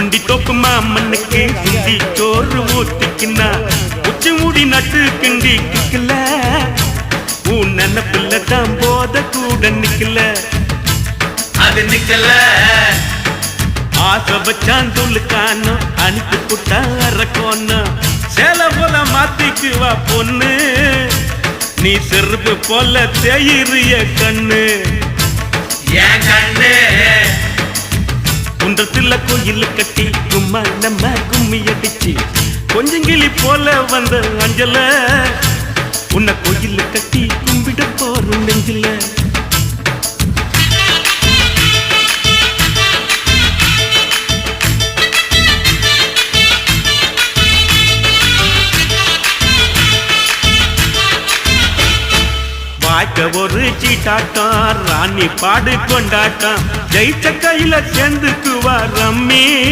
ஒண்டி தோப்பு மாமனுக்கு ஹிந்தி சோறு ஊத்திக்கின்னா உச்சி மூடி நட்டு கிண்டி கிக்கல உன் நினைப்பில்ல தான் போத கூட நிக்கல அது நிக்கல ஆசை வச்சான் துளுக்கானோ அனுப்பி புட்டா அரக்கோன்னு சேல போல மாத்திக்குவா பொண்ணு நீ செருப்பு போல தேயிறிய கண்ணு என் கண்ணு குன்றத்துல கோயில் கட்டி கும்மா நம்ம கும்மி அடிச்சு கொஞ்சங்கிளி போல வந்த அஞ்சல உன்னை கோயில் கட்டி கும்பிட போறோம் நெஞ்சில வாய்க்க ஒரு சீட்டாட்டம் ராணி பாடு கொண்டாட்டம் ஜெயிச்ச கையில சேர்ந்துக்குவா ரம்மி